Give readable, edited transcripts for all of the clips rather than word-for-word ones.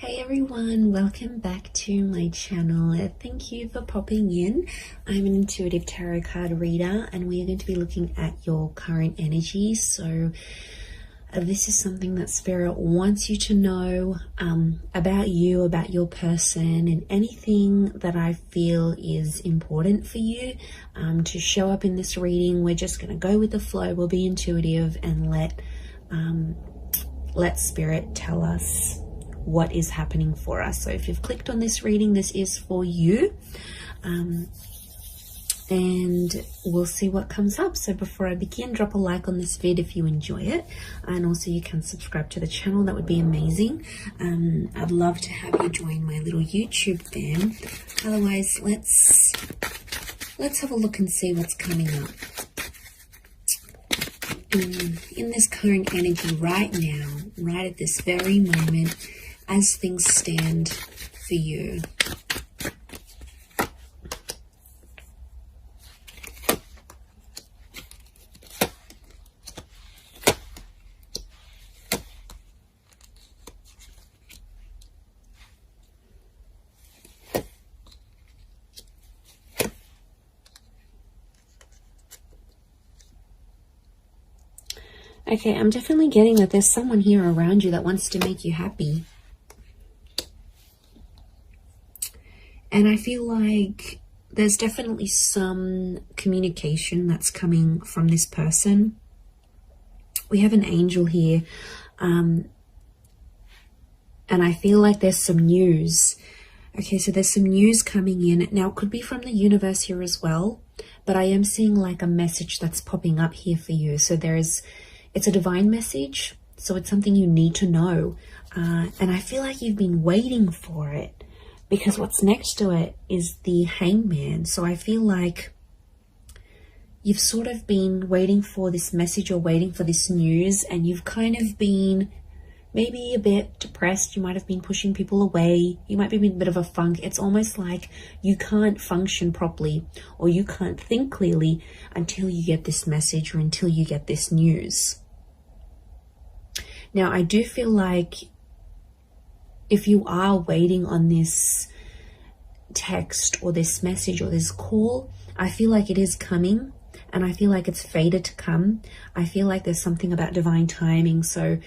Hey everyone, welcome back to my channel. Thank you for popping in. I'm an intuitive tarot card reader and we are going to be looking at your current energy. So this is something that Spirit wants you to know about you, about your person, and anything that I feel is important for you to show up in this reading. We're just going to go with the flow. We'll be intuitive and let Spirit tell us what is happening for us. So if you've clicked on this reading, this is for you, and we'll see what comes up. So before I begin, drop a like on this vid if you enjoy it, and also you can subscribe to the channel. That would be amazing. I'd love to have you join my little YouTube fam. Otherwise, let's have a look and see what's coming up in this current energy right now, right at this very moment, as things stand for you. Okay, I'm definitely getting that there's someone here around you that wants to make you happy. And I feel like there's definitely some communication that's coming from this person. We have an angel here. And I feel like there's some news. Okay, so there's some news coming in. Now, it could be from the universe here as well. But I am seeing like a message that's popping up here for you. So it's a divine message. So it's something you need to know. And I feel like you've been waiting for it, because what's next to it is the Hangman. So I feel like you've sort of been waiting for this message or waiting for this news, and you've kind of been maybe a bit depressed. You might have been pushing people away. You might be in a bit of a funk. It's almost like you can't function properly or you can't think clearly until you get this message or until you get this news. Now, I do feel like if you are waiting on this text or this message or this call, I feel like it is coming, and I feel like it's fated to come. I feel like there's something about divine timing. So,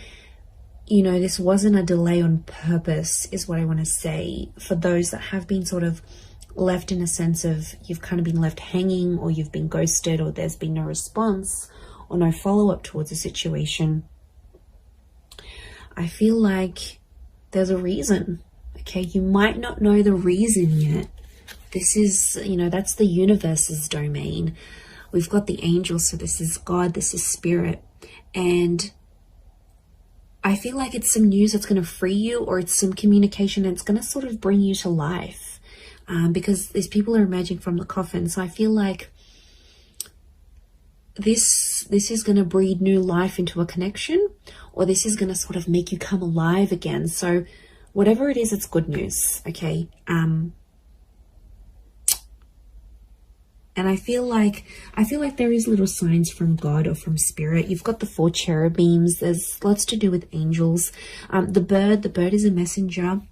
you know, this wasn't a delay on purpose, is what I want to say. For those that have been sort of left in a sense of you've kind of been left hanging, or you've been ghosted, or there's been no response or no follow-up towards a situation, I feel like there's a reason. Okay, you might not know the reason yet. This is, you know, that's the universe's domain. We've got the angels, so this is God, this is Spirit. And I feel like it's some news that's going to free you, or it's some communication that's going to sort of bring you to life. Because these people are emerging from the coffin. So I feel like this is going to breathe new life into a connection, or this is going to sort of make you come alive again. So whatever it is, it's good news. Okay. And I feel like there is little signs from God or from Spirit. You've got the 4 cherubims. There's lots to do with angels. The bird is a messenger.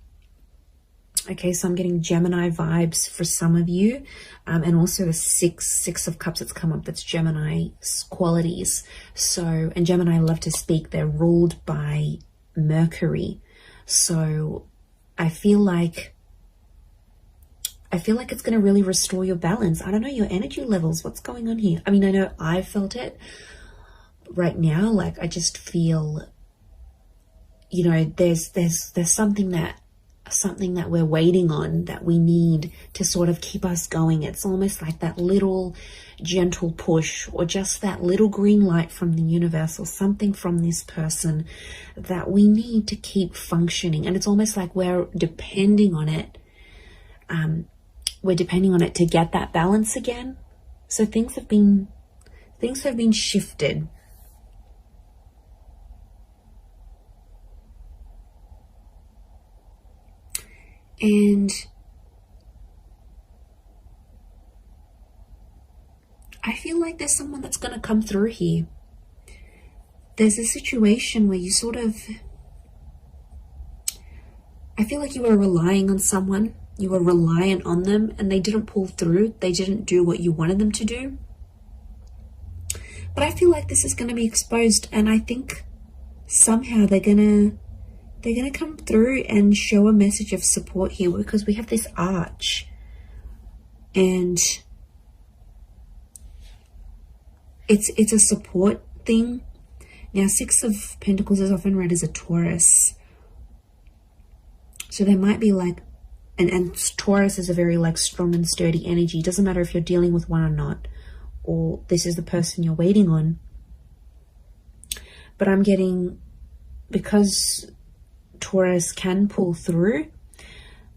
Okay, so I'm getting Gemini vibes for some of you. And also the six of cups that's come up, that's Gemini qualities. So, and Gemini love to speak. They're ruled by Mercury. So I feel like it's going to really restore your balance. I don't know, your energy levels. What's going on here? I mean, I know I felt it right now. Like, I just feel, you know, there's something that we're waiting on, that we need to sort of keep us going. It's almost like that little gentle push, or just that little green light from the universe, or something from this person that we need to keep functioning. And it's almost like we're depending on it. We're depending on it to get that balance again. So things have been shifted. And I feel like there's someone that's going to come through here. There's a situation where you sort of, I feel like you were relying on someone, you were reliant on them, and they didn't pull through. They didn't do what you wanted them to do. But I feel like this is going to be exposed, and I think somehow they're gonna come through and show a message of support here, because we have this arch, and it's a support thing. Now, Six of Pentacles is often read as a Taurus, so there might be like, and Taurus is a very like strong and sturdy energy. It doesn't matter if you're dealing with one or not, or this is the person you're waiting on. But I'm getting, because Taurus can pull through,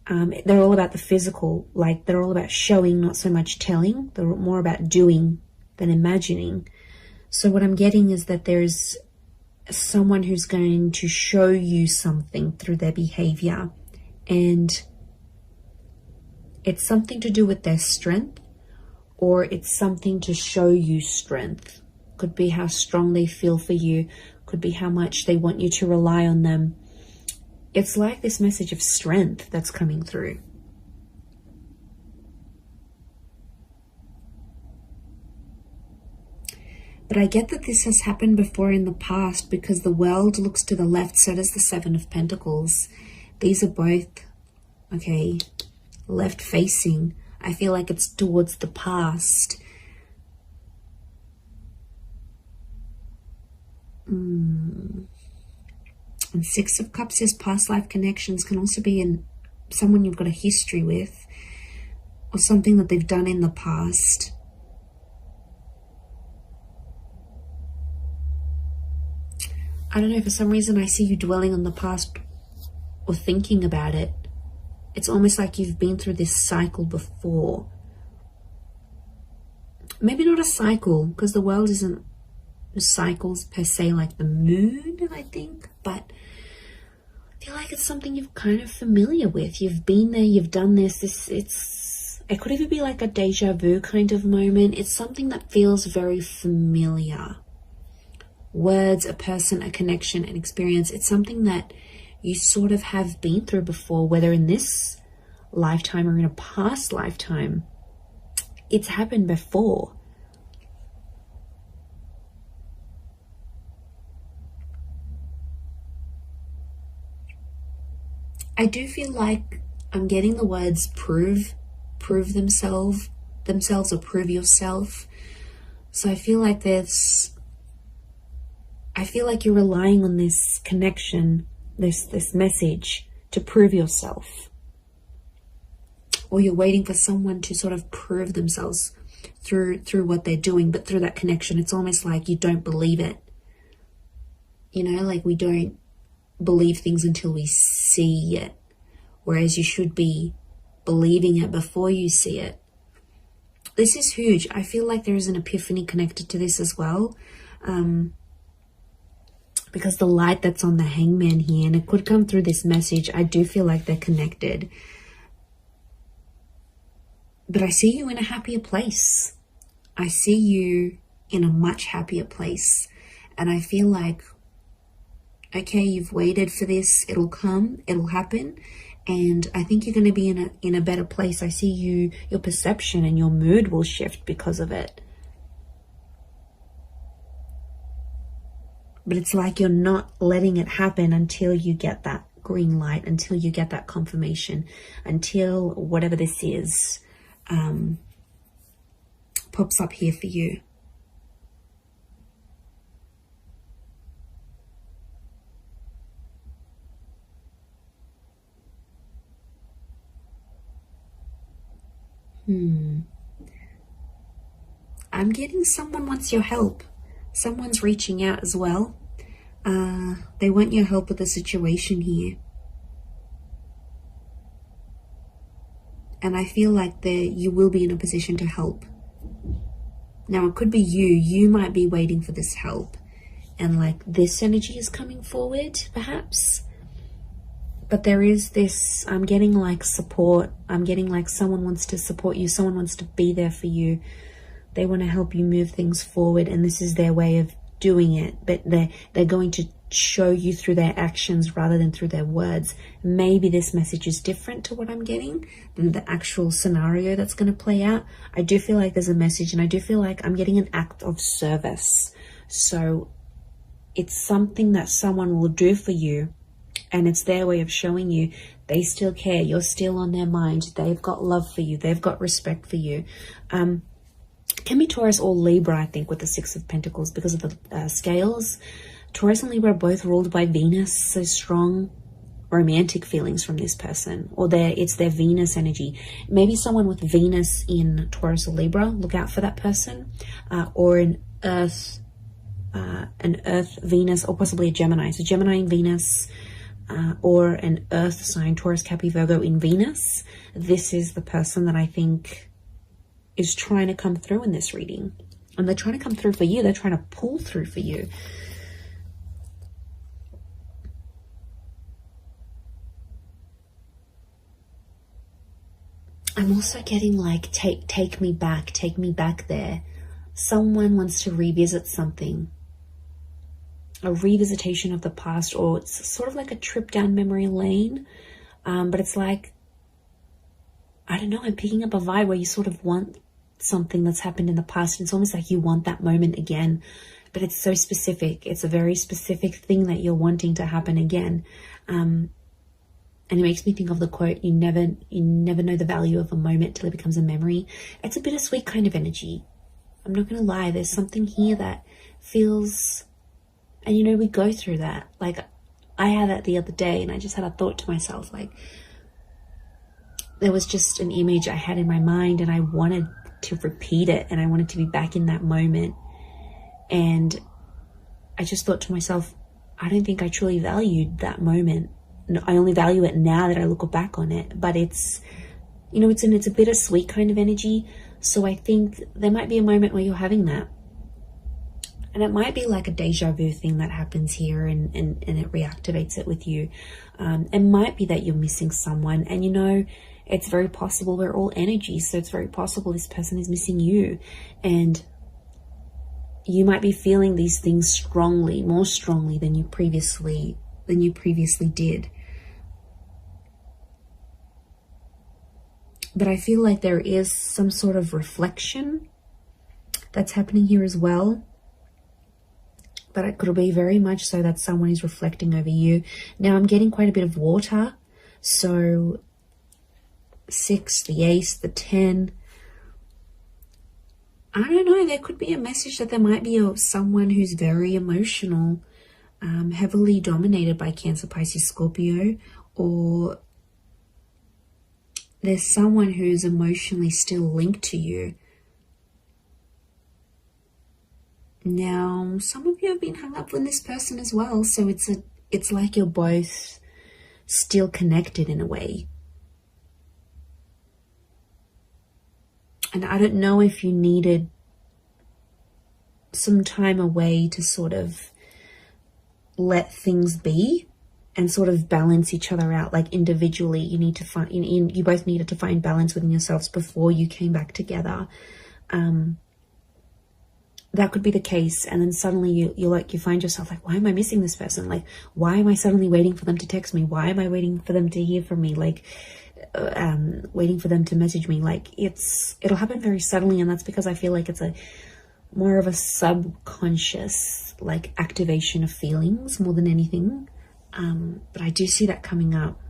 they're all about the physical, like they're all about showing, not so much telling. They're more about doing than imagining. So what I'm getting is that there's someone who's going to show you something through their behavior, and it's something to do with their strength, or it's something to show you strength. Could be how strong they feel for you, could be how much they want you to rely on them. It's like this message of strength that's coming through. But I get that this has happened before in the past, because the World looks to the left, so does the Seven of Pentacles. These are both, okay, left facing. I feel like it's towards the past. And Six of Cups is past life connections. Can also be in someone you've got a history with, or something that they've done in the past. I don't know, for some reason I see you dwelling on the past or thinking about it. It's almost like you've been through this cycle before. Maybe not a cycle, because the world isn't cycles per se, like the moon, I think. But I feel like it's something you're kind of familiar with. You've been there, you've done this. It could even be like a deja vu kind of moment. It's something that feels very familiar. Words, a person, a connection, an experience. It's something that you sort of have been through before, whether in this lifetime or in a past lifetime. It's happened before. I do feel like I'm getting the words prove themselves or prove yourself. So I feel like you're relying on this connection, this message to prove yourself. Or you're waiting for someone to sort of prove themselves through what they're doing, but through that connection, it's almost like you don't believe it. You know, like we don't believe things until we see it, whereas you should be believing it before you see it. This is huge. I feel like there is an epiphany connected to this as well, because the light that's on the Hangman here, and it could come through this message, I do feel like they're connected. But I see you in a happier place. I see you in a much happier place, and I feel like, okay, you've waited for this, it'll come, it'll happen, and I think you're going to be in a better place. I see your perception and your mood will shift because of it. But it's like you're not letting it happen until you get that green light, until you get that confirmation, until whatever this is pops up here for you. I'm getting someone wants your help. Someone's reaching out as well. They want your help with the situation here. And I feel like you will be in a position to help. Now, it could be you might be waiting for this help. And like this energy is coming forward, perhaps. But there is this, I'm getting like support. I'm getting like someone wants to support you. Someone wants to be there for you. They want to help you move things forward. And this is their way of doing it. But they're going to show you through their actions rather than through their words. Maybe this message is different to what I'm getting than the actual scenario that's going to play out. I do feel like there's a message, and I do feel like I'm getting an act of service. So it's something that someone will do for you, and it's their way of showing you they still care. You're still on their mind. They've got love for you. They've got respect for you. Can be Taurus or Libra, I think, with the Six of Pentacles because of the scales. Taurus and Libra are both ruled by Venus, so strong romantic feelings from this person, or it's their Venus energy. Maybe someone with Venus in Taurus or Libra, look out for that person, or an Earth Venus, or possibly a Gemini. So Gemini in Venus, or an Earth sign, Taurus, Capricorn, Virgo in Venus. This is the person that I think is trying to come through in this reading, and they're trying to come through for you. They're trying to pull through for you. I'm also getting like, take me back there. Someone wants to revisit something, a revisitation of the past, or it's sort of like a trip down memory lane. But it's like, I don't know, I'm picking up a vibe where you sort of want something that's happened in the past. It's almost like you want that moment again, but it's so specific. It's a very specific thing that you're wanting to happen again. And it makes me think of the quote, you never know the value of a moment till it becomes a memory. It's a bittersweet kind of energy. I'm not going to lie. There's something here that feels, and you know, we go through that. Like, I had that the other day, and I just had a thought to myself, like, there was just an image I had in my mind, and I wanted to repeat it, and I wanted to be back in that moment. And I just thought to myself, I don't think I truly valued that moment. I only value it now that I look back on it. But it's, you know, it's a bittersweet kind of energy. So I think there might be a moment where you're having that. And it might be like a deja vu thing that happens here, and it reactivates it with you. It might be that you're missing someone, and you know, it's very possible we're all energy. So it's very possible this person is missing you, and you might be feeling these things strongly, more strongly than you previously did. But I feel like there is some sort of reflection that's happening here as well. But it could be very much so that someone is reflecting over you. Now I'm getting quite a bit of water. So 6, the ace, the 10. I don't know. There could be a message that there might be someone who's very emotional, heavily dominated by Cancer, Pisces, Scorpio, or there's someone who's emotionally still linked to you. Now, some of you have been hung up with this person as well, so it's like you're both still connected in a way. And I don't know if you needed some time away to sort of let things be and sort of balance each other out. Like individually, you need to find, you both needed to find balance within yourselves before you came back together. That could be the case. And then suddenly you find yourself like, why am I missing this person? Like, why am I suddenly waiting for them to text me? Why am I waiting for them to hear from me? Like, waiting for them to message me. Like, it'll happen very suddenly. And that's because I feel like it's more of a subconscious, like, activation of feelings more than anything. But I do see that coming up.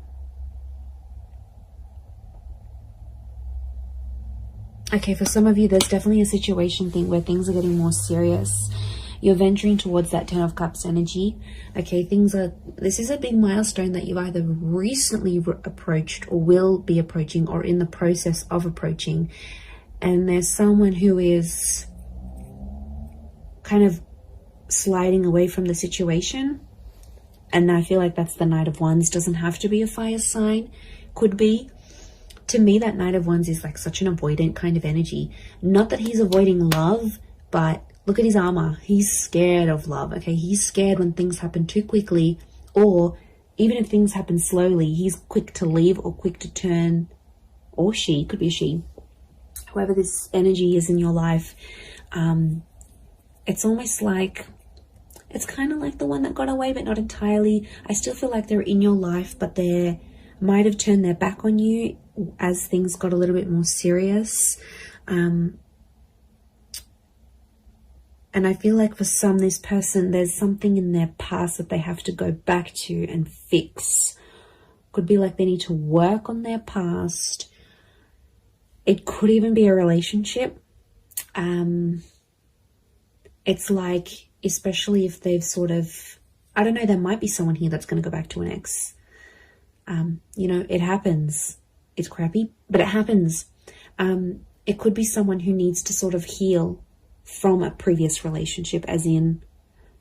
Okay, for some of you, there's definitely a situation thing where things are getting more serious. You're venturing towards that 10 of Cups energy. Okay, this is a big milestone that you've either recently approached or will be approaching or in the process of approaching. And there's someone who is kind of sliding away from the situation. And I feel like that's the Knight of Wands. Doesn't have to be a fire sign. Could be. To me, that Knight of Wands is like such an avoidant kind of energy. Not that he's avoiding love, but look at his armor. He's scared of love, okay? He's scared when things happen too quickly, or even if things happen slowly, he's quick to leave or quick to turn, or she, could be a she. Whoever this energy is in your life, it's almost like It's kind of like the one that got away, but not entirely. I still feel like they're in your life, but they might have turned their back on you as things got a little bit more serious. And I feel like for some, this person, there's something in their past that they have to go back to and fix. Could be like they need to work on their past. It could even be a relationship. It's like, especially if they've sort of, I don't know, there might be someone here that's going to go back to an ex. You know, it happens. It's crappy, but it happens. It could be someone who needs to sort of heal from a previous relationship, as in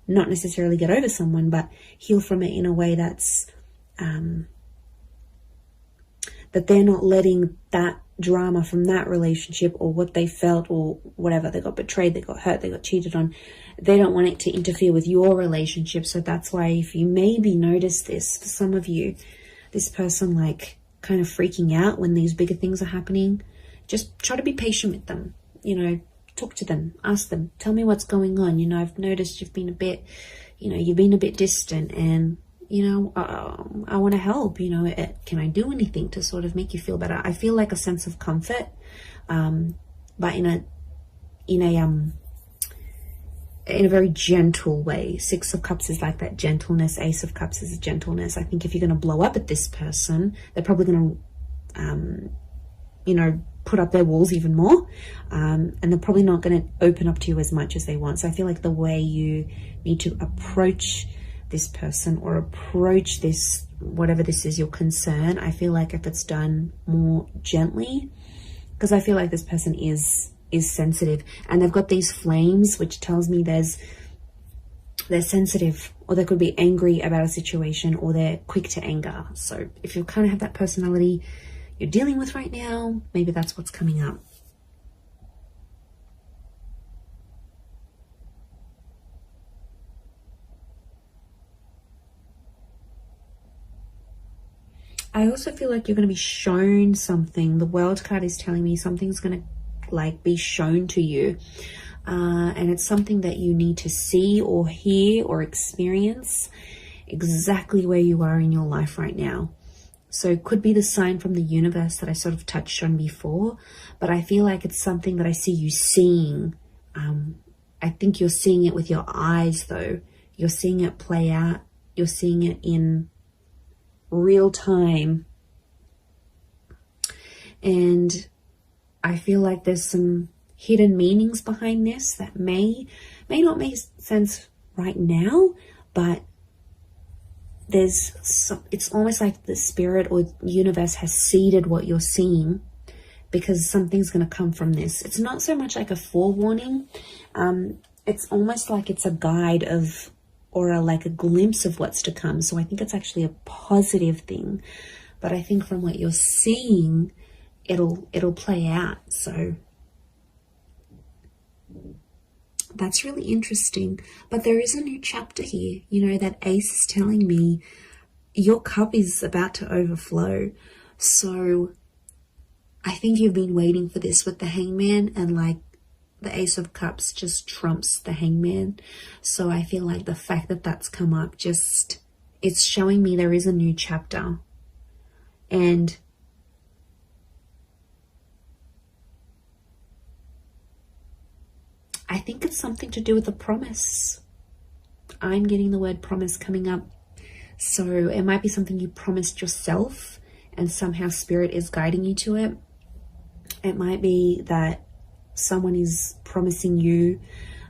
not necessarily get over someone, but heal from it in a way that's, that they're not letting that drama from that relationship or what they felt or whatever, they got betrayed, they got hurt, they got cheated on, they don't want it to interfere with your relationship. So that's why, if you maybe notice this, for some of you, this person like kind of freaking out when these bigger things are happening, just try to be patient with them, you know, talk to them, ask them, tell me what's going on. You know, I've noticed you've been a bit, you know, you've been a bit distant, and you know, I want to help, you know, can I do anything to sort of make you feel better? I feel like a sense of comfort, but in a very gentle way. Six of Cups is like that gentleness. Ace of Cups is a gentleness. I think if you're going to blow up at this person, they're probably going to, you know, put up their walls even more, and they're probably not going to open up to you as much as they want. So I feel like the way you need to approach this person or approach this, whatever this is, your concern, I feel like if it's done more gently, because I feel like this person is sensitive, and they've got these flames, which tells me they're sensitive, or they could be angry about a situation, or they're quick to anger. So if you kind of have that personality you're dealing with right now, maybe that's what's coming up. I also feel like you're going to be shown something. The World card is telling me something's going to like be shown to you. And it's something that you need to see or hear or experience exactly where you are in your life right now. So it could be the sign from the universe that I sort of touched on before, but I feel like it's something that I see you seeing. I think you're seeing it with your eyes though. You're seeing it play out. You're seeing it in real time, and I feel like there's some hidden meanings behind this that may not make sense right now, but it's almost like the spirit or universe has seeded what you're seeing, because something's going to come from this. It's not so much like a forewarning, it's almost like it's a guide of, or like a glimpse of what's to come. So I think it's actually a positive thing, but I think from what you're seeing, it'll play out. So that's really interesting. But there is a new chapter here. You know, that ace is telling me your cup is about to overflow. So I think you've been waiting for this with the Hangman, and like the Ace of Cups just trumps the Hangman. So I feel like the fact that that's come up, it's showing me there is a new chapter. And I think it's something to do with a promise. I'm getting the word promise coming up. So it might be something you promised yourself, and somehow spirit is guiding you to it. It might be that someone is promising you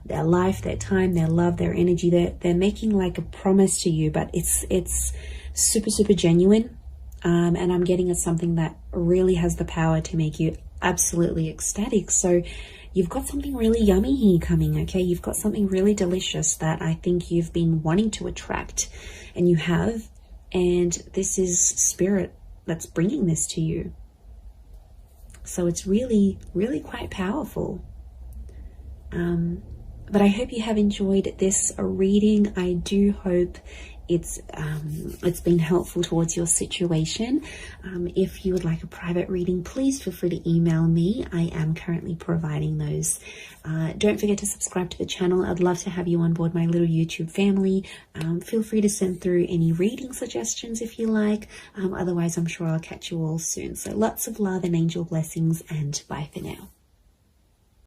their life, their time, their love, their energy. They're making like a promise to you, but it's super, super genuine. And I'm getting it's something that really has the power to make you absolutely ecstatic. So you've got something really yummy here coming, okay? You've got something really delicious that I think you've been wanting to attract, and you have. And this is spirit that's bringing this to you. So it's really, really quite powerful. But I hope you have enjoyed this reading. I do hope it's been helpful towards your situation. If you would like a private reading, please feel free to email me. I am currently providing those. Don't forget to subscribe to the channel. I'd love to have you on board my little YouTube family. Feel free to send through any reading suggestions if you like. Otherwise, I'm sure I'll catch you all soon. So lots of love and angel blessings, and bye for now.